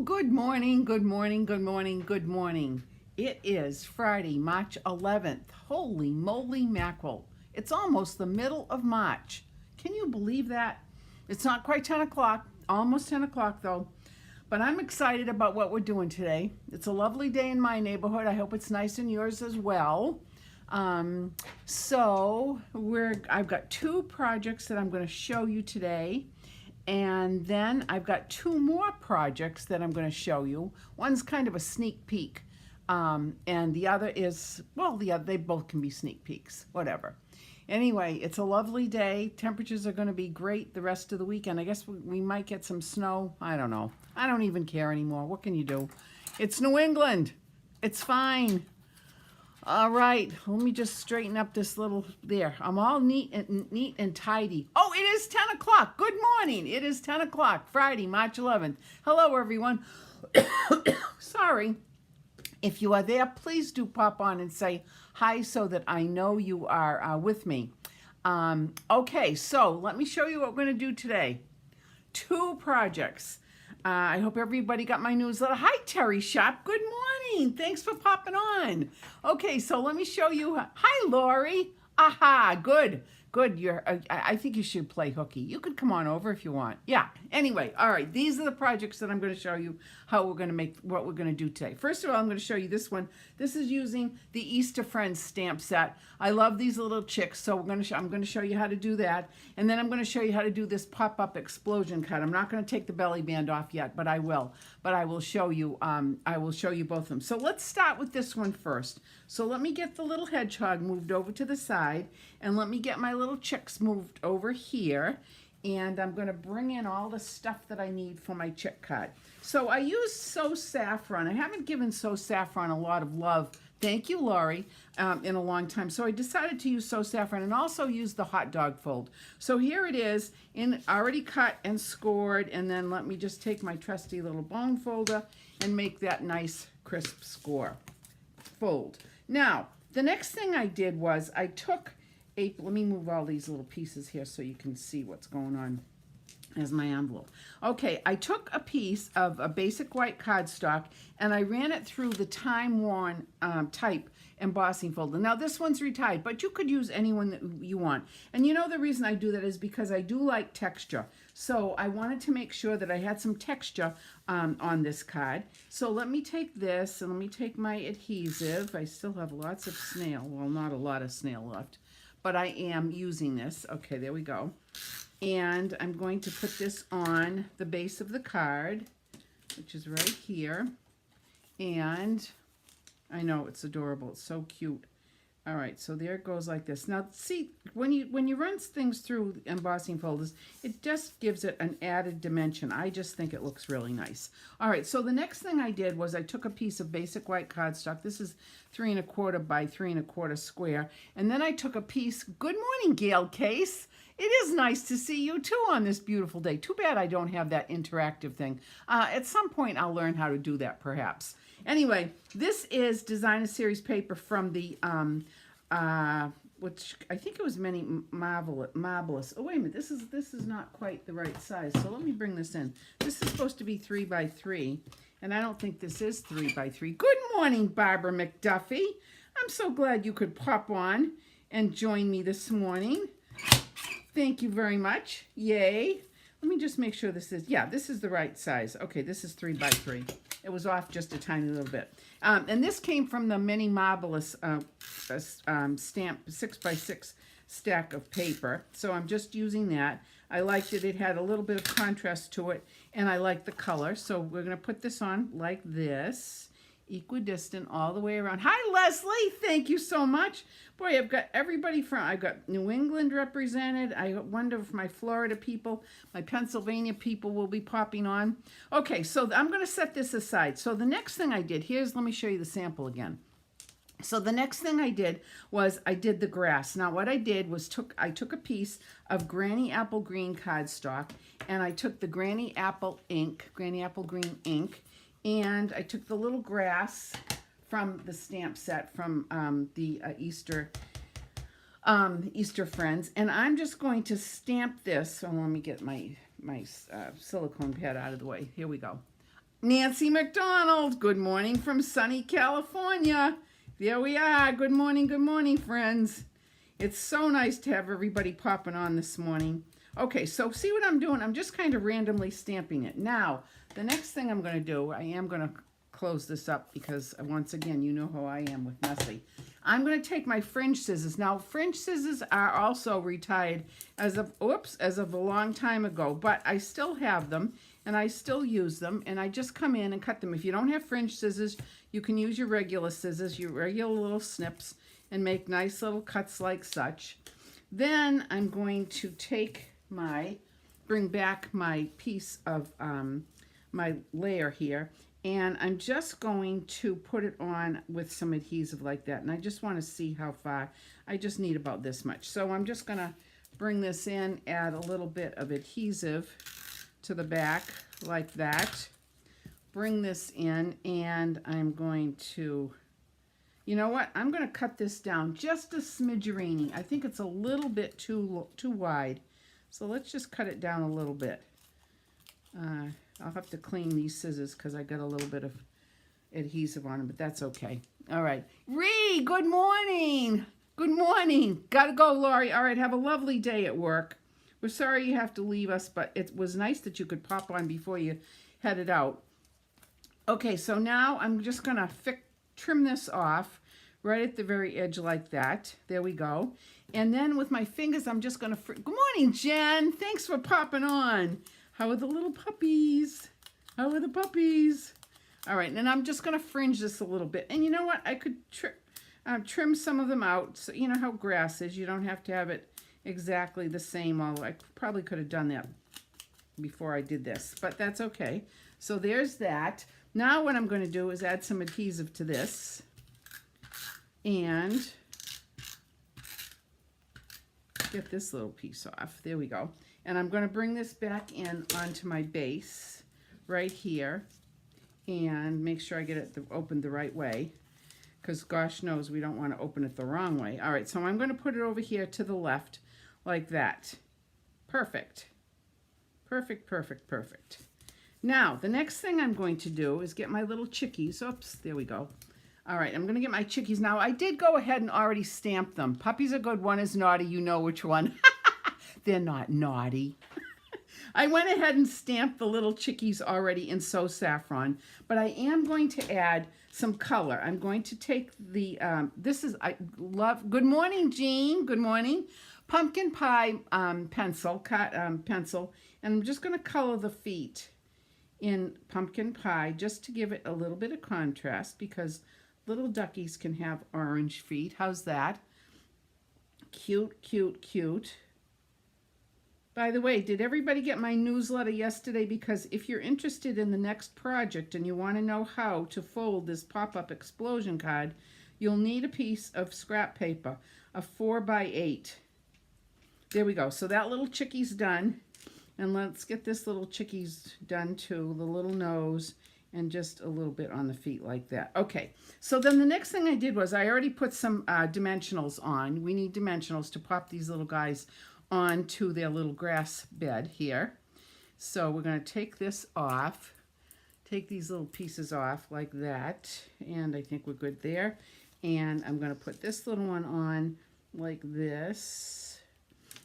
Good morning, good morning, good morning, good morning. It is Friday, March 11th. Holy moly mackerel. It's almost the middle of March. Can you believe that? It's not quite 10 o'clock, almost 10 o'clock though. But I'm excited about what we're doing today. It's a lovely day in my neighborhood. I hope it's nice in yours as well. I've got two projects that I'm going to show you today. And then I've got two more projects that I'm going to show you. One's kind of a sneak peek. And the other is, they both can be sneak peeks, whatever. Anyway, it's a lovely day. Temperatures are going to be great the rest of the weekend. I guess we might get some snow. I don't know. I don't even care anymore. What can you do? It's New England. It's fine. All right, let me just straighten up this little, there. I'm all neat and tidy. Oh, it is 10 o'clock. Good morning. It is 10 o'clock, Friday, March 11th. Hello, everyone. Sorry. If you are there, please do pop on and say hi so that I know you are with me. Okay, so let me show you what we're going to do today. Two projects. I hope everybody got my newsletter. Hi, Terry Shop. Good morning. Thanks for popping on. Okay, so let me show you. Hi, Lori. Aha, good. Good. I think you should play hooky. You could come on over if you want. Yeah. Anyway, all right. These are the projects that I'm going to show you how we're going to make what we're going to do today. First of all, I'm going to show you this one. This is using the Easter Friends stamp set. I love these little chicks, so I'm going to show you how to do that, and then I'm going to show you how to do this pop-up explosion cut. I'm not going to take the belly band off yet, but I will. But I will show you. I will show you both of them. So let's start with this one first. So let me get the little hedgehog moved over to the side, and let me get my little chicks moved over here, and I'm going to bring in all the stuff that I need for my chick card. So I use So Saffron. I haven't given So Saffron a lot of love, thank you, Laurie, in a long time. So I decided to use So Saffron and also use the hot dog fold. So here it is, already cut and scored, and then let me just take my trusty little bone folder and make that nice crisp score fold. Now, the next thing I did was I took let me move all these little pieces here so you can see what's going on as my envelope. Okay, I took a piece of a basic white cardstock and I ran it through the time-worn type embossing folder. Now this one's retied, but you could use any one that you want. And you know the reason I do that is because I do like texture. So I wanted to make sure that I had some texture on this card. So let me take this and let me take my adhesive. I still have lots of snail. Well, not a lot of snail left, but I am using this. Okay, there we go. And I'm going to put this on the base of the card, which is right here. And I know it's adorable. It's so cute. All right, so there it goes like this. Now, see, when you run things through embossing folders, it just gives it an added dimension. I just think it looks really nice. All right, so the next thing I did was I took a piece of basic white cardstock. This is 3 1/4 by 3 1/4 square. And then I took a piece. Good morning, Gail Case. It is nice to see you too on this beautiful day. Too bad I don't have that interactive thing. At some point, I'll learn how to do that, perhaps. Anyway, this is Designer Series paper from the, which I think it was many marvelous. Oh, wait a minute, this is not quite the right size. So let me bring this in. This is supposed to be 3 by 3, and I don't think this is 3 by 3. Good morning, Barbara McDuffie. I'm so glad you could pop on and join me this morning. Thank you very much. Yay. Let me just make sure this is the right size. Okay, this is 3 by 3. It was off just a tiny little bit. And this came from the Mini Marvelous stamp 6 by 6 stack of paper. So I'm just using that. I liked it. It had a little bit of contrast to it, and I like the color. So we're going to put this on like this, equidistant all the way around. Hi, Leslie. Thank you so much. Boy, I've got everybody I've got New England represented. I wonder if my Florida people, my Pennsylvania people will be popping on. Okay, so I'm going to set this aside. So the next thing I did, let me show you the sample again. So the next thing I did was I did the grass. Now what I did was I took a piece of Granny Apple Green cardstock, and I took the Granny Apple Green ink, and I took the little grass from the stamp set from the Easter Friends, and I'm just going to stamp this. So let me get my silicone pad out of the way. Here we go. Nancy McDonald, good morning from sunny California. There we are. Good morning, friends. It's so nice to have everybody popping on this morning. Okay, so see what I'm doing? I'm just kind of randomly stamping it. Now, the next thing I'm going to do, I am going to close this up because, once again, you know how I am with messy. I'm going to take my fringe scissors. Now, fringe scissors are also retired as of a long time ago, but I still have them and I still use them, and I just come in and cut them. If you don't have fringe scissors, you can use your regular scissors, your regular little snips, and make nice little cuts like such. Then I'm going to bring back my piece of my layer here, and I'm just going to put it on with some adhesive like that. And I just want to see how far. I just need about this much. So I'm just going to bring this in, add a little bit of adhesive to the back like that. Bring this in, and I'm going to, you know what? I'm going to cut this down just a smidgerini. I think it's a little bit too wide. So let's just cut it down a little bit. I'll have to clean these scissors because I got a little bit of adhesive on them, but that's okay. All right. Ree, good morning. Good morning. Gotta go, Laurie. All right, have a lovely day at work. We're sorry you have to leave us, but it was nice that you could pop on before you headed out. Okay, so now I'm just going to trim this off right at the very edge like that. There we go. And then with my fingers, I'm just going to... Good morning, Jen. Thanks for popping on. How are the little puppies? How are the puppies? All right, and I'm just going to fringe this a little bit. And you know what? I could trim some of them out. So you know how grass is. You don't have to have it exactly the same, although I probably could have done that before I did this, but that's okay. So there's that. Now what I'm going to do is add some adhesive to this and get this little piece off. There we go. And I'm going to bring this back in onto my base right here and make sure I get it opened the right way, because gosh knows we don't want to open it the wrong way. All right, so I'm going to put it over here to the left like that. Perfect. Perfect, perfect, perfect. Now, the next thing I'm going to do is get my little chickies. Oops, there we go. All right, I'm going to get my chickies. Now, I did go ahead and already stamp them. Puppy's a good one, is naughty. You know which one. They're not naughty. I went ahead and stamped the little chickies already in So Saffron, but I am going to add some color. I'm going to take the, good morning, Jean. Good morning. Pumpkin pie pencil, and I'm just going to color the feet in pumpkin pie just to give it a little bit of contrast, because little duckies can have orange feet. How's that? Cute, cute, cute. By the way, did everybody get my newsletter yesterday? Because if you're interested in the next project and you want to know how to fold this pop-up explosion card, you'll need a piece of scrap paper, a 4x8. There we go. So that little chickie's done. And let's get this little chickie's done too, the little nose, and just a little bit on the feet like that. Okay, so then the next thing I did was I already put some dimensionals on. We need dimensionals to pop these little guys onto their little grass bed here. So we're going to take this off, take these little pieces off like that, and I think we're good there. And I'm going to put this little one on like this.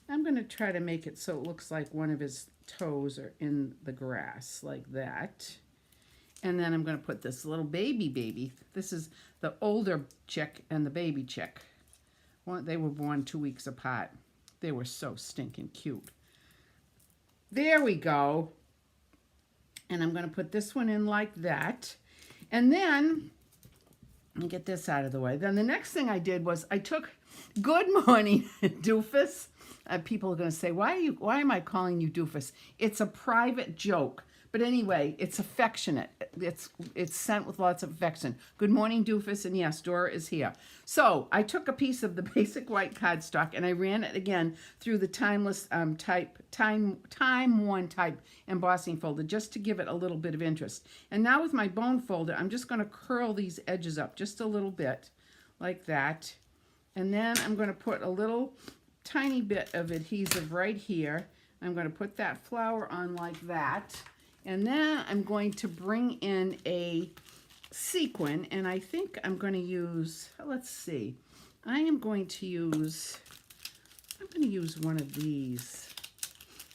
I'm going to try to make it so it looks like one of his toes are in the grass like that. And then I'm going to put this little baby. This is the older chick and the baby chick. They were born 2 weeks apart. They were so stinking cute. There we go. And I'm going to put this one in like that. And then, let me get this out of the way. Then the next thing I did was I took, good morning, doofus. People are going to say, why am I calling you doofus? It's a private joke. But anyway, it's affectionate. It's sent with lots of affection. Good morning, doofus. And yes, Dora is here. So I took a piece of the basic white cardstock and I ran it again through the timeless time-worn type embossing folder just to give it a little bit of interest. And now with my bone folder, I'm just going to curl these edges up just a little bit like that. And then I'm going to put a little tiny bit of adhesive right here. I'm going to put that flower on like that. And then I'm going to bring in a sequin, and I think I'm going to use, let's see, I'm going to use one of these.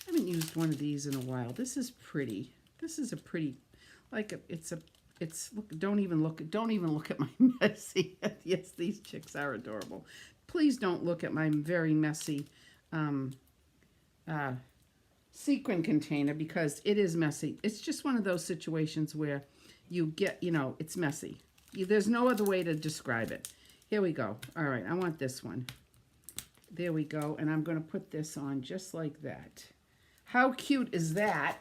I haven't used one of these in a while. This is pretty. This is a pretty, look, don't even look at my messy. Yes, these chicks are adorable. Please don't look at my very messy sequin container, because it is messy. It's just one of those situations where you get, it's messy. There's no other way to describe it. Here we go. All right, I want this one. There we go, and I'm going to put this on just like that. How cute is that?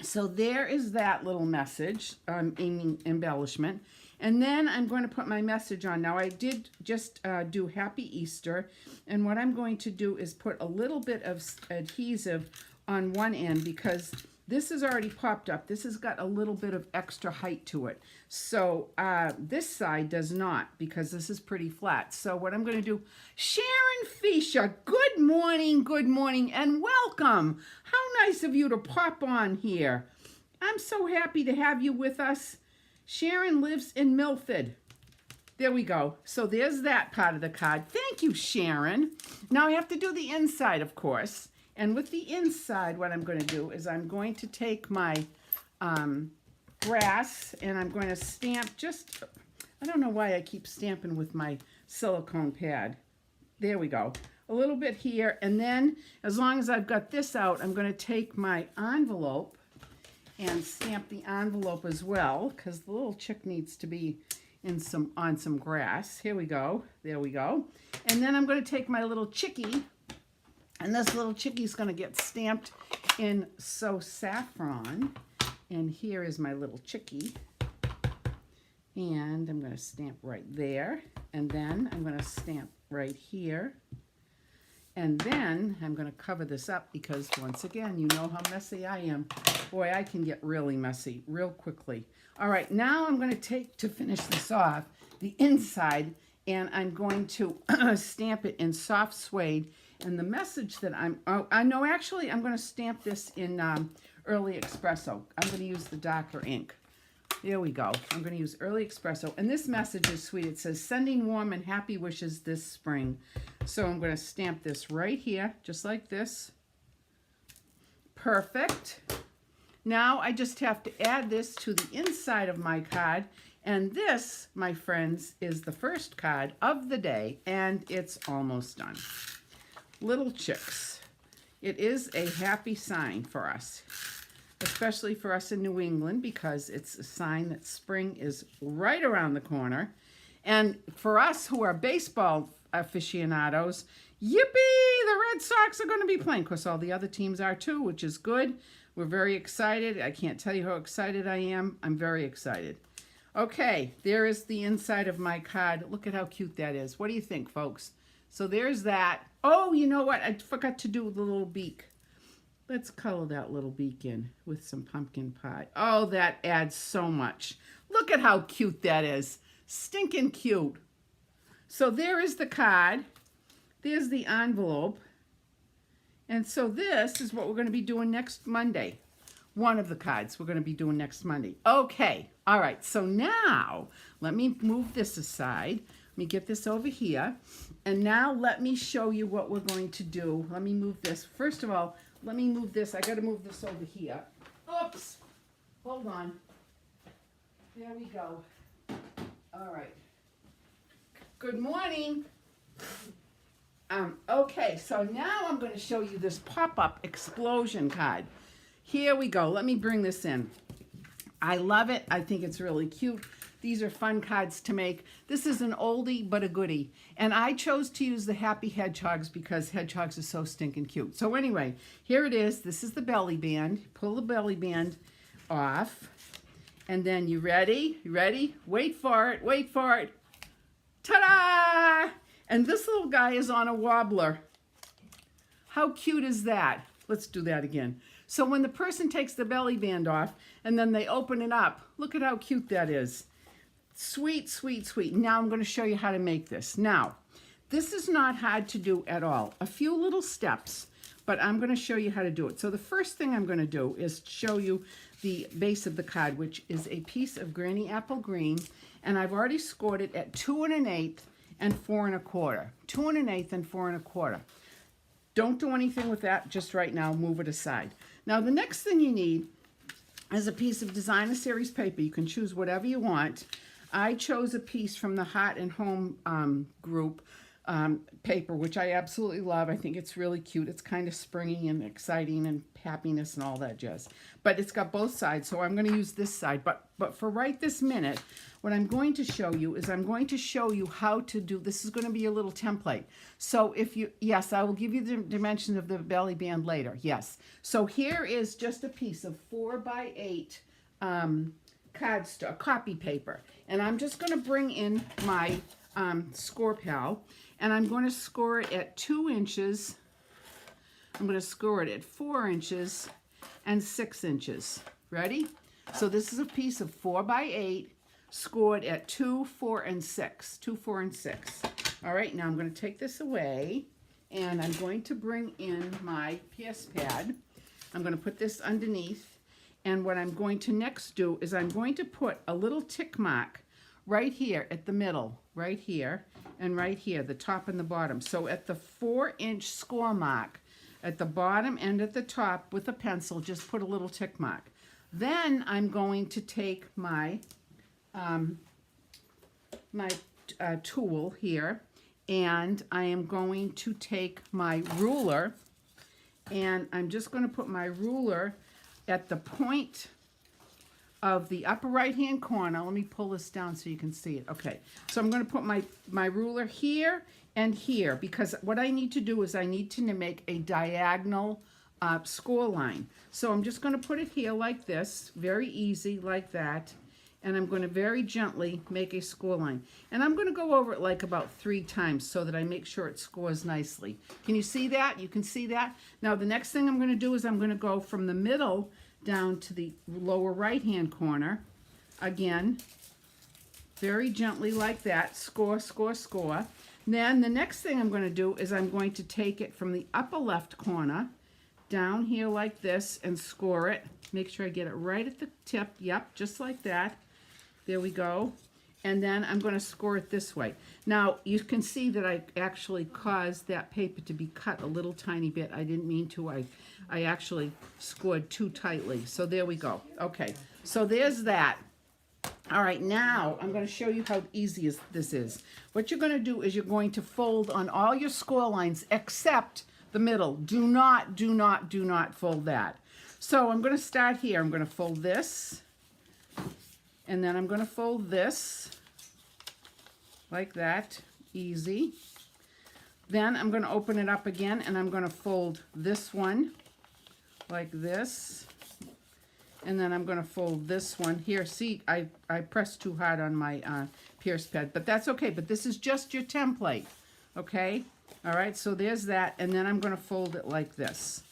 So there is that little message, embellishment. And then I'm going to put my message on. Now I did just do Happy Easter, and what I'm going to do is put a little bit of adhesive on one end, because this is already popped up. This has got a little bit of extra height to it. So this side does not, because this is pretty flat. So what I'm going to do, Sharon Fisher, good morning, and welcome. How nice of you to pop on here. I'm so happy to have you with us. Sharon lives in Milford. There we go. So there's that part of the card. Thank you, Sharon. Now I have to do the inside, of course. And with the inside, what I'm going to do is I'm going to take my brass, and I'm going to stamp just, I don't know why I keep stamping with my silicone pad. There we go. A little bit here. And then as long as I've got this out, I'm going to take my envelope and stamp the envelope as well, because the little chick needs to be on some grass. Here we go. There we go. And then I'm going to take my little chickie, and this little chickie's going to get stamped in So Saffron. And here is my little chickie. And I'm going to stamp right there. And then I'm going to stamp right here. And then I'm going to cover this up, because once again, you know how messy I am. Boy, I can get really messy real quickly. All right, now I'm going to take, to finish this off, the inside, and I'm going to stamp it in soft suede. And the message that I'm going to stamp this in Early Espresso. I'm going to use the darker ink. There we go. I'm going to use Early Espresso. And this message is sweet. It says, sending warm and happy wishes this spring. So I'm going to stamp this right here, just like this. Perfect. Now I just have to add this to the inside of my card. And this, my friends, is the first card of the day, and it's almost done. Little chicks. It is a happy sign for us, especially for us in New England, because it's a sign that spring is right around the corner. And for us who are baseball aficionados, yippee, the Red Sox are going to be playing. Of course, all the other teams are too, which is good. We're very excited. I can't tell you how excited I am. I'm very excited. Okay, there is the inside of my card. Look at how cute that is. What do you think, folks? So there's that. Oh, you know what? I forgot to do the little beak. Let's color that little beak in with some pumpkin pie. Oh, that adds so much. Look at how cute that is. Stinking cute. So there is the card. There's the envelope. And so this is what we're going to be doing next Monday. One of the cards we're going to be doing next Monday. Okay. All right. So now let me move this aside. Let me get this over here. And now let me show you what we're going to do. Let me move this. First of all, let me move this. I got to move this over here. Oops. Hold on. There we go. All right. Good morning. Okay, so now I'm going to show you this pop-up explosion card. Here we go. Let me bring this in. I love it. I think it's really cute. These are fun cards to make. This is an oldie but a goodie. And I chose to use the Happy Hedgehogs because hedgehogs are so stinking cute. So anyway, here it is. This is the belly band. Pull the belly band off. And then you ready? You ready? Wait for it. Wait for it. Ta-da! And this little guy is on a wobbler. How cute is that? Let's do that again. So when the person takes the belly band off and then they open it up, look at how cute that is. Sweet, sweet, sweet. Now I'm going to show you how to make this. Now, this is not hard to do at all. A few little steps. but I'm going to show you how to do it. So the first thing I'm going to do is show you the base of the card, which is a piece of Granny Apple Green, and I've already scored it at 2 1/8 and 4 1/4. 2 1/8 and 4 1/4. Don't do anything with that just right now. Move it aside. Now the next thing you need is a piece of Designer Series paper. You can choose whatever you want. I chose a piece from the Heart and Home group paper, which I absolutely love. I think it's really cute. It's kind of springy and exciting and happiness and all that jazz. But it's got both sides, so I'm going to use this side. But for right this minute, what I'm going to show you is I'm going to show you how to do, this is going to be a little template. So if you, yes, I will give you the dimensions of the belly band later, yes. So here is just a piece of 4 by 8 copy paper. And I'm just going to bring in my score pal, and I'm going to score it at 2 inches. I'm going to score it at 4 inches and 6 inches. Ready? So this is a piece of 4 by 8 scored at 2, 4, and 6. 2, 4, and 6. All right, now I'm going to take this away, and I'm going to bring in my PS pad. I'm going to put this underneath, and what I'm going to next do is I'm going to put a little tick mark right here at the middle, right here, and right here, the top and the bottom. So at the 4-inch score mark, at the bottom and at the top with a pencil, just put a little tick mark. Then I'm going to take my tool here, and I am going to take my ruler, and I'm just going to put my ruler at the point of the upper right hand corner. Let me pull this down so you can see it. Okay, so I'm going to put my ruler here and here, because what I need to do is I need to make a diagonal score line. So I'm just going to put it here like this, very easy like that, and I'm going to very gently make a score line. And I'm going to go over it like about 3 times so that I make sure it scores nicely. Can you see that? You can see that? Now the next thing I'm going to do is I'm going to go from the middle down to the lower right hand corner. Again, very gently like that. Score, score, score. Then the next thing I'm going to do is I'm going to take it from the upper left corner down here like this and score it. Make sure I get it right at the tip. Yep, just like that. There we go. And then I'm going to score it this way. Now, you can see that I actually caused that paper to be cut a little tiny bit. I didn't mean to. I actually scored too tightly. So there we go. Okay, so there's that. All right, now I'm going to show you how easy this is. What you're going to do is you're going to fold on all your score lines except the middle. Do not fold that. So I'm going to start here. I'm going to fold this, and then I'm going to fold this like that, easy. Then I'm going to open it up again, and I'm going to fold this one like this, and then I'm going to fold this one here. See, I pressed too hard on my Pierce pad, but that's okay. But this is just your template, okay? All right, so there's that, and then I'm going to fold it like this.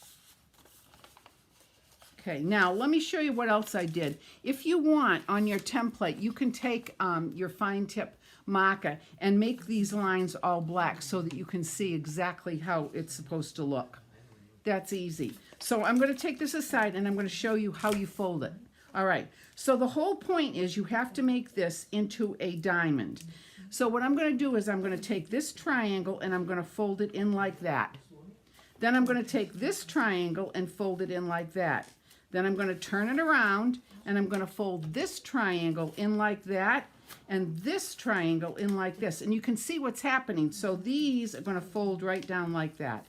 Okay, now let me show you what else I did. If you want, on your template, you can take your fine tip marker and make these lines all black so that you can see exactly how it's supposed to look. That's easy. So I'm going to take this aside, and I'm going to show you how you fold it. All right, so the whole point is you have to make this into a diamond. So what I'm going to do is I'm going to take this triangle, and I'm going to fold it in like that. Then I'm going to take this triangle and fold it in like that. Then I'm going to turn it around, and I'm going to fold this triangle in like that, and this triangle in like this. And you can see what's happening. So these are going to fold right down like that.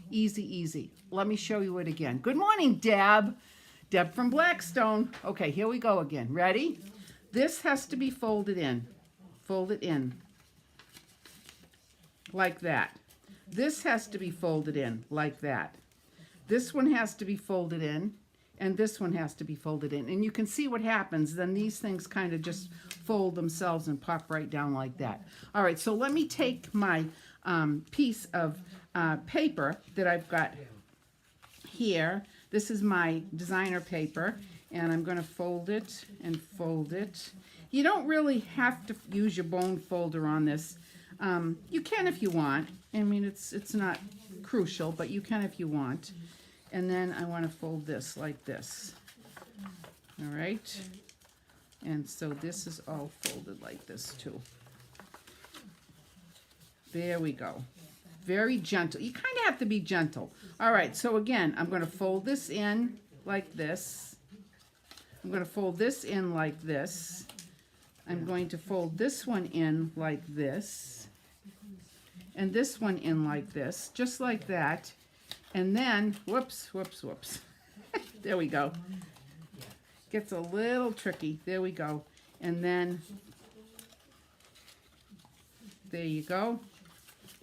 Easy, easy. Let me show you it again. Good morning, Deb. Deb from Blackstone. Okay, here we go again. Ready? This has to be folded in. Fold it in. Like that. This has to be folded in like that. This one has to be folded in, and this one has to be folded in. And you can see what happens. Then these things kind of just fold themselves and pop right down like that. All right, so let me take my piece of paper that I've got here. This is my designer paper, and I'm going to fold it and fold it. You don't really have to use your bone folder on this. You can if you want. I mean, it's not crucial, but you can if you want. And then I want to fold this like this. All right. And so this is all folded like this too. There we go. Very gentle. You kind of have to be gentle. All right, so again, I'm going to fold this in like this. I'm going to fold this in like this. I'm going to fold this one in like this. And this one in like this, just like that. And then, whoops. There we go. Gets a little tricky. There we go. And then, there you go.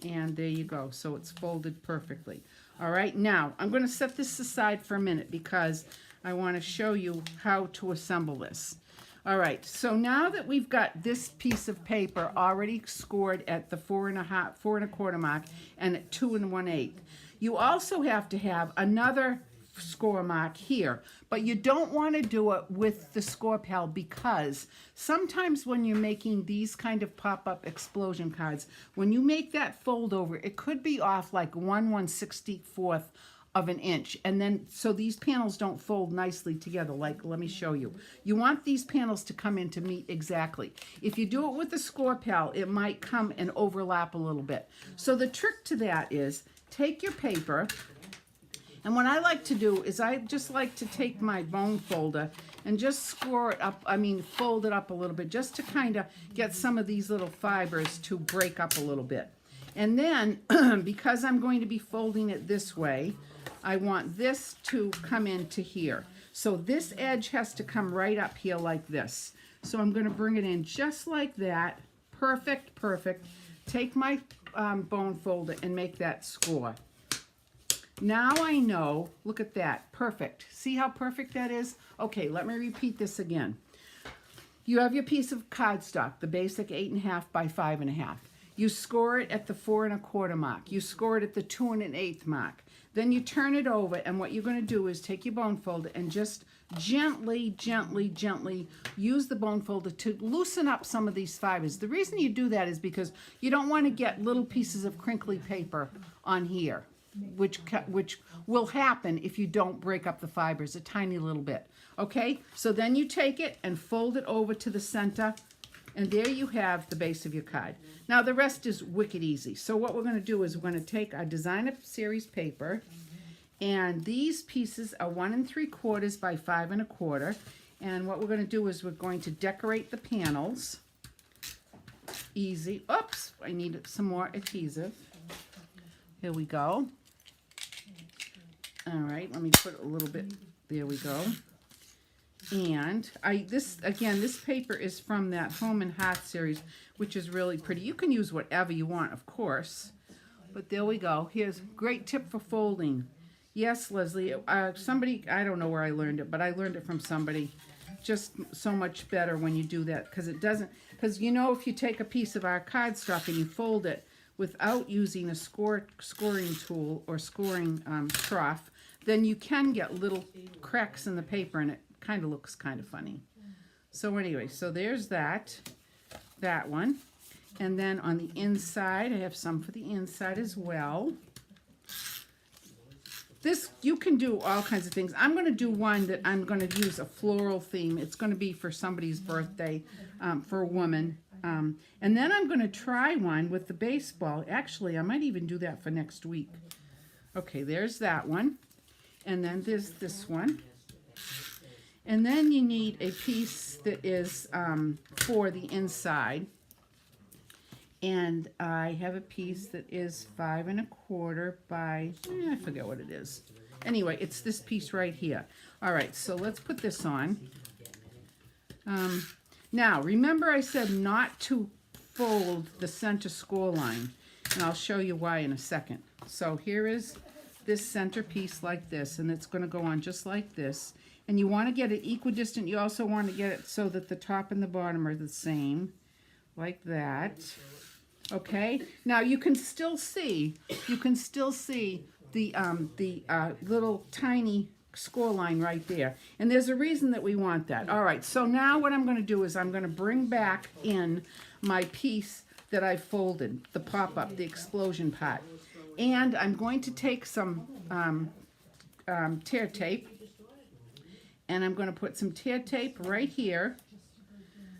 And there you go. So it's folded perfectly. All right, now I'm going to set this aside for a minute because I want to show you how to assemble this. All right, so now that we've got this piece of paper already scored at the 4 1/4 mark and at 2 1/8, you also have to have another score mark here, but you don't want to do it with the score pal because sometimes when you're making these kind of pop-up explosion cards, when you make that fold over, it could be off like 1/164th of an inch, and then so these panels don't fold nicely together. Like, let me show you. You want these panels to come in to meet exactly. If you do it with the score pal, it might come and overlap a little bit. So the trick to that is take your paper. And what I like to do is I just like to take my bone folder and just score it up, fold it up a little bit just to kind of get some of these little fibers to break up a little bit. And then, because I'm going to be folding it this way, I want this to come into here. So this edge has to come right up here like this. So I'm going to bring it in just like that. Perfect, perfect. Take my bone folder and make that score. Now I know, look at that, perfect. See how perfect that is? Okay, let me repeat this again. You have your piece of cardstock, the basic 8 1/2 by 5 1/2. You score it at the 4 1/4 mark. You score it at the 2 1/8 mark. Then you turn it over, and what you're going to do is take your bone folder and just gently use the bone folder to loosen up some of these fibers. The reason you do that is because you don't want to get little pieces of crinkly paper on here, which will happen if you don't break up the fibers a tiny little bit. Okay, so then you take it and fold it over to the center, and there you have the base of your card. Now the rest is wicked easy. So what we're going to do is we're going to take our designer series paper, and these pieces are 1 3/4 by 5 1/4. And what we're going to do is we're going to decorate the panels. Easy. Oops, I need some more adhesive. Here we go. All right, let me put a little bit. There we go. And this paper is from that Home and Hearth series, which is really pretty. You can use whatever you want, of course. But there we go. Here's a great tip for folding. Yes, Leslie, somebody, I don't know where I learned it, but I learned it from somebody. Just so much better when you do that, because you know, if you take a piece of our cardstock and you fold it without using a scoring tool or scoring trough, then you can get little cracks in the paper, and it kind of looks kind of funny. So anyway, so there's that one. And then on the inside, I have some for the inside as well. This, you can do all kinds of things. I'm going to do one that I'm going to use a floral theme. It's going to be for somebody's birthday, for a woman. And then I'm going to try one with the baseball. Actually, I might even do that for next week. Okay, there's that one. And then there's this one. And then you need a piece that is for the inside. And I have a piece that is 5 1/4 by, I forget what it is. Anyway, it's this piece right here. All right, so let's put this on. Now, remember I said not to fold the center score line, and I'll show you why in a second. So here is this center piece like this, and it's going to go on just like this. And you want to get it equidistant. You also want to get it so that the top and the bottom are the same, like that. Okay. Now you can still see the little tiny score line right there, and there's a reason that we want that. All right. So now what I'm going to do is I'm going to bring back in my piece that I folded, the pop-up, the explosion part. And I'm going to take some tear tape, and I'm going to put some tear tape right here.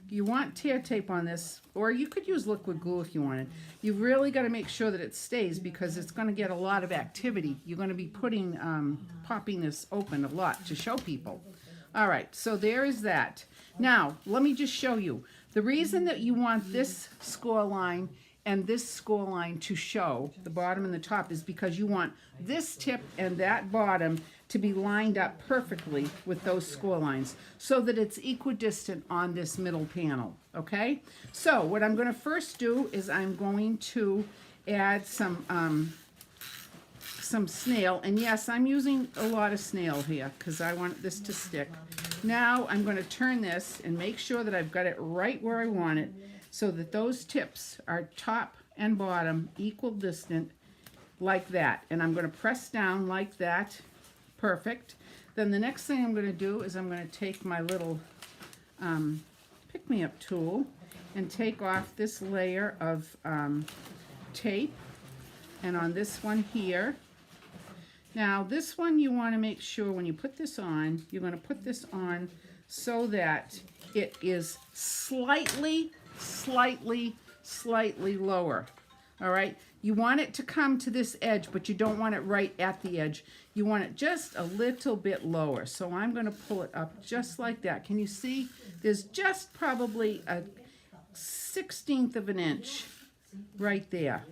You want tear tape on this, or you could use liquid glue if you wanted. You've really got to make sure that it stays because it's going to get a lot of activity. You're going to be putting, popping this open a lot to show people. All right, so there is that. Now, let me just show you. The reason that you want this score line and this score line to show, the bottom and the top, is because you want this tip and that bottom to be lined up perfectly with those score lines so that it's equidistant on this middle panel, okay? So what I'm going to first do is I'm going to add some snail, and yes, I'm using a lot of snail here because I want this to stick. Now I'm going to turn this and make sure that I've got it right where I want it so that those tips are top and bottom equal distant like that, and I'm going to press down like that. Perfect. Then the next thing I'm going to do is I'm going to take my little pick-me-up tool and take off this layer of tape, and on this one here. Now this one you want to make sure when you put this on, you're going to put this on so that it is slightly lower. All right? You want it to come to this edge, but you don't want it right at the edge. You want it just a little bit lower. So I'm going to pull it up just like that. Can you see? There's just probably a 1/16 of an inch right there.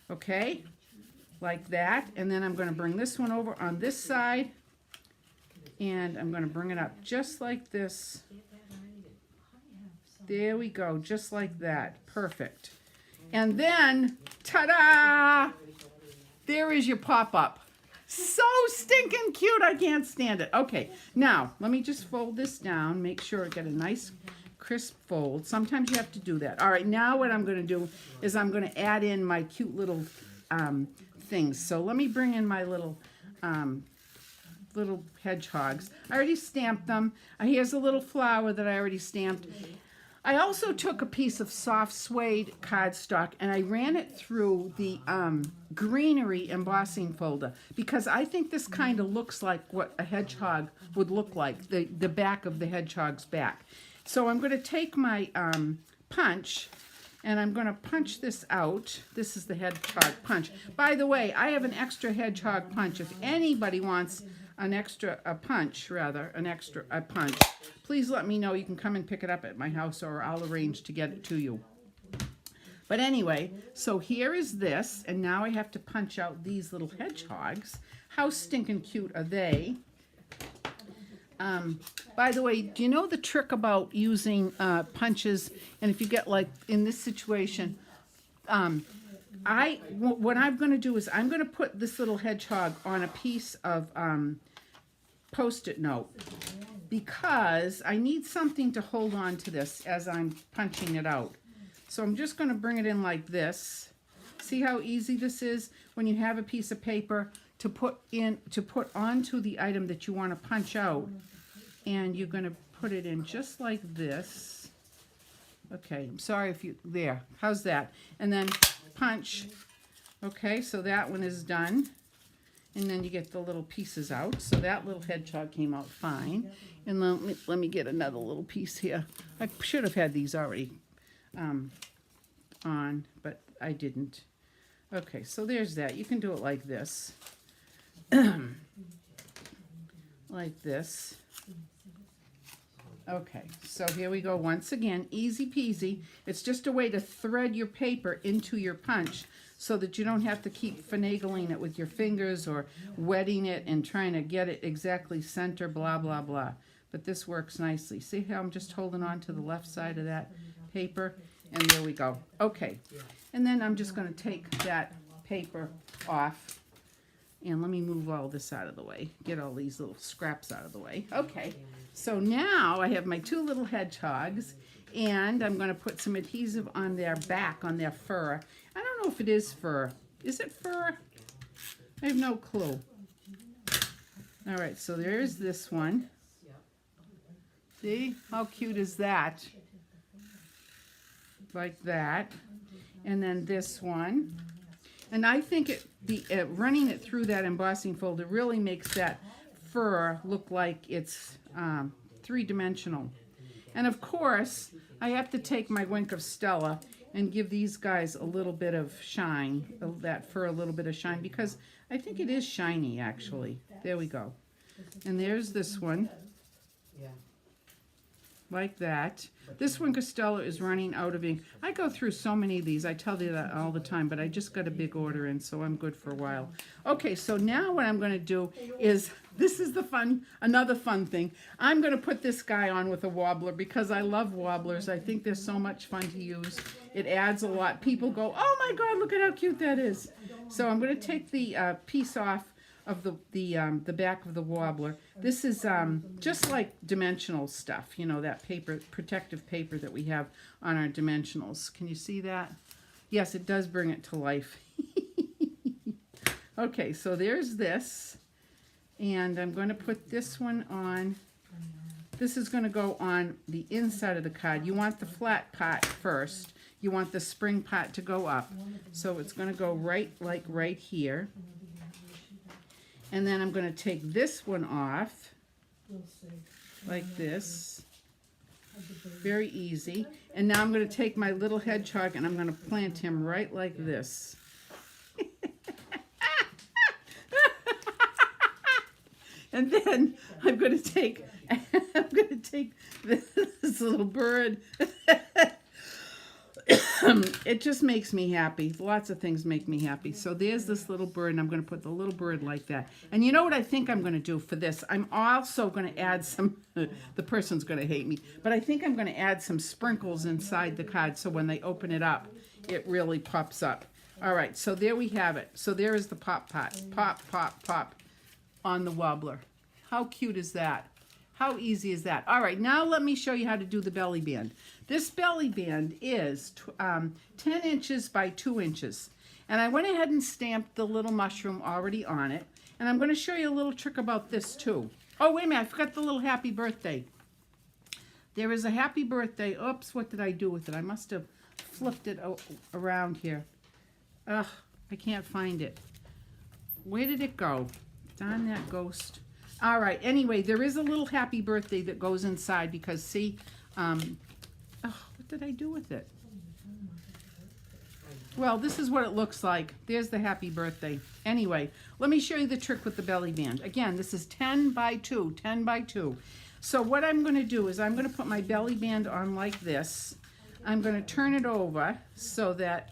Okay? Like that. And then I'm going to bring this one over on this side. And I'm going to bring it up just like this. There we go. Just like that. Perfect. And then, ta-da! There is your pop-up. So stinking cute, I can't stand it. Okay, now, let me just fold this down, make sure I get a nice crisp fold. Sometimes you have to do that. All right, now what I'm going to do is I'm going to add in my cute little things. So let me bring in my little hedgehogs. I already stamped them. Here's a little flower that I already stamped. I also took a piece of soft suede cardstock and I ran it through the greenery embossing folder because I think this kind of looks like what a hedgehog would look like, the back of the hedgehog's back. So I'm going to take my punch and I'm going to punch this out. This is the hedgehog punch. By the way, I have an extra hedgehog punch. If anybody wants a punch, please let me know. You can come and pick it up at my house or I'll arrange to get it to you. But anyway, so here is this, and now I have to punch out these little hedgehogs. How stinking cute are they? By the way, do you know the trick about using punches? And if you get, like, in this situation, what I'm going to do is I'm going to put this little hedgehog on a piece of Post-it note because I need something to hold on to this as I'm punching it out. So I'm just going to bring it in like this. See how easy this is when you have a piece of paper to put onto the item that you want to punch out, and you're going to put it in just like this. Okay, I'm sorry if you, there, how's that? And then punch. Okay, so that one is done. And then you get the little pieces out. So that little hedgehog came out fine. And then let me get another little piece here. I should have had these already on, but I didn't. Okay, so there's that. You can do it like this. Like this. Okay, so here we go once again, easy peasy. It's just a way to thread your paper into your punch so that you don't have to keep finagling it with your fingers or wetting it and trying to get it exactly center, blah, blah, blah. But this works nicely. See how I'm just holding on to the left side of that paper? And there we go. Okay, and then I'm just going to take that paper off. And let me move all this out of the way. Get all these little scraps out of the way. Okay, so now I have my two little hedgehogs, and I'm going to put some adhesive on their back, on their fur. I don't know if it is fur. Is it fur? I have no clue. All right, so there's this one. See? How cute is that? Like that. And then this one. And I think running it through that embossing folder really makes that fur look like it's three-dimensional. And of course, I have to take my Wink of Stella and give these guys a little bit of shine, that fur a little bit of shine, because I think it is shiny, actually. There we go. And there's this one, like that. This one, Costello, is running out of ink. I go through so many of these. I tell you that all the time, but I just got a big order in, so I'm good for a while. Okay, so now what I'm going to do is, this is another fun thing. I'm going to put this guy on with a wobbler because I love wobblers. I think they're so much fun to use. It adds a lot. People go, oh my God, look at how cute that is. So I'm going to take the piece off of the back of the wobbler. This is just like dimensional stuff, you know, that paper, protective paper that we have on our dimensionals. Can you see that? Yes, it does bring it to life. Okay, so there's this, and I'm going to put this one on. This is going to go on the inside of the card. You want the flat part first. You want the spring part to go up. So it's going to go right here. And then I'm going to take this one off, like this. Very easy. And now I'm going to take my little hedgehog and I'm going to plant him right like this. And then I'm going to take this little bird. It just makes me happy. Lots of things make me happy. So there's this little bird, and I'm going to put the little bird like that. And you know what I think I'm going to do for this? I'm also going to add some, the person's going to hate me, but I think I'm going to add some sprinkles inside the card so when they open it up, it really pops up. All right, so there we have it. So there is the pop pot. Pop, pop, pop on the wobbler. How cute is that? How easy is that? All right, now let me show you how to do the belly band. This belly band is 10 inches by 2 inches. And I went ahead and stamped the little mushroom already on it. And I'm going to show you a little trick about this too. Oh, wait a minute, I forgot the little happy birthday. There is a happy birthday. Oops, what did I do with it? I must have flipped it around here. Ugh, I can't find it. Where did it go? Darn that ghost. All right, anyway, there is a little happy birthday that goes inside because, see, oh, what did I do with it? Well, this is what it looks like. There's the happy birthday. Anyway, let me show you the trick with the belly band. Again, this is 10 by 2, 10 by 2. So what I'm going to do is I'm going to put my belly band on like this. I'm going to turn it over so that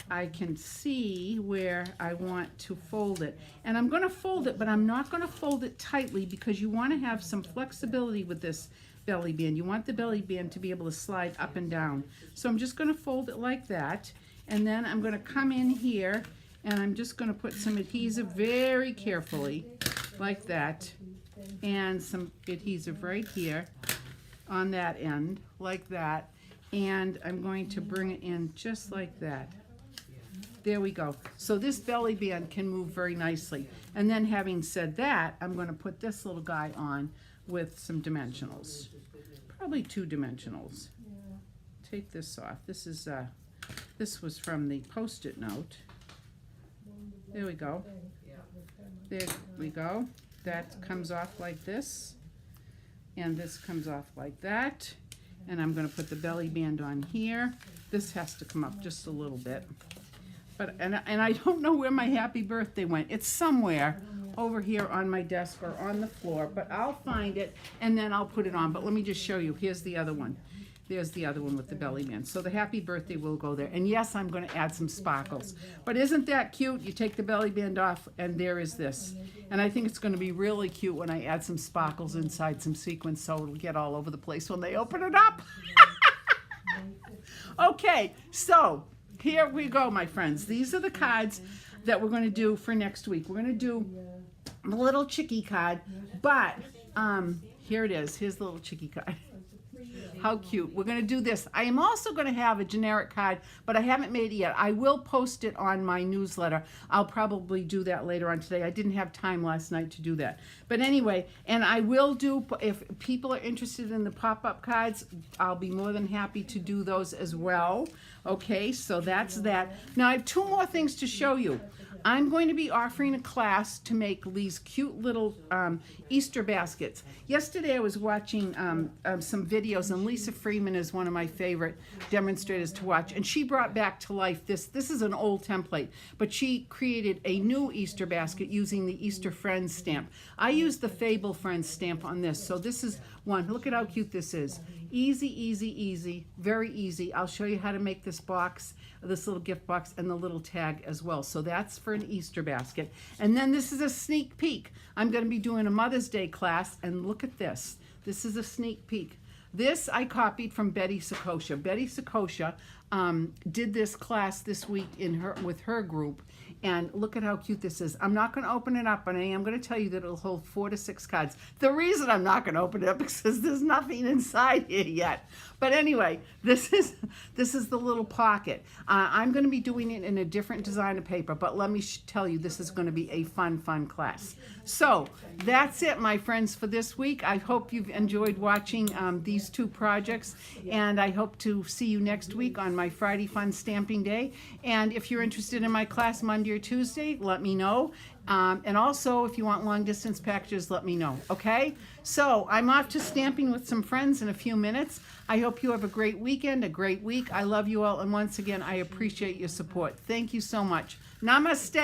I can see where I want to fold it. And I'm going to fold it, but I'm not going to fold it tightly because you want to have some flexibility with this belly band. You want the belly band to be able to slide up and down. So I'm just going to fold it like that. And then I'm going to come in here and I'm just going to put some adhesive very carefully like that. And some adhesive right here on that end like that. And I'm going to bring it in just like that. There we go. So this belly band can move very nicely. And then having said that, I'm going to put this little guy on with some dimensionals. Probably 2 dimensionals. Take this off. This was from the Post-it note. There we go. There we go. That comes off like this. And this comes off like that. And I'm going to put the belly band on here. This has to come up just a little bit. And I don't know where my happy birthday went. It's somewhere over here on my desk or on the floor, but I'll find it and then I'll put it on. But let me just show you. Here's the other one. There's the other one with the belly band. So the happy birthday will go there. And yes, I'm going to add some sparkles. But isn't that cute? You take the belly band off and there is this. And I think it's going to be really cute when I add some sparkles inside some sequins so it'll get all over the place when they open it up. Okay, so here we go, my friends. These are the cards that we're going to do for next week. We're going to do the little chickie card, but here it is. Here's the little chickie card. How cute. We're going to do this. I am also going to have a generic card, but I haven't made it yet. I will post it on my newsletter. I'll probably do that later on today. I didn't have time last night to do that. But anyway, and I will do, if people are interested in the pop-up cards, I'll be more than happy to do those as well. Okay, so that's that. Now I have two more things to show you. I'm going to be offering a class to make these cute little Easter baskets. Yesterday I was watching some videos, and Lisa Freeman is one of my favorite demonstrators to watch, and she brought back to life this is an old template, but she created a new Easter basket using the Easter Friends stamp. I used the Fable Friends stamp on this, so this is one. Look at how cute this is. Easy, easy, easy, very easy. I'll show you how to make this box, this little gift box, and the little tag as well. So that's for an Easter basket. And then this is a sneak peek. I'm going to be doing a Mother's Day class, and look at this. This is a sneak peek. This I copied from Betty Sakosha. Betty Sakosha did this class this week with her group, and look at how cute this is. I'm not going to open it up, but I am going to tell you that it'll hold 4 to 6 cards. The reason I'm not going to open it up is because there's nothing inside here yet. But anyway, this is the little pocket. I'm going to be doing it in a different design of paper, but let me tell you, this is going to be a fun class. So that's it, my friends, for this week. I hope you've enjoyed watching these two projects, and I hope to see you next week on my Friday Fun Stamping Day. And if you're interested in my class Monday or Tuesday, let me know. And also, if you want long distance packages, let me know, okay? So I'm off to stamping with some friends in a few minutes. I hope you have a great weekend, a great week. I love you all, and once again, I appreciate your support. Thank you so much. Namaste.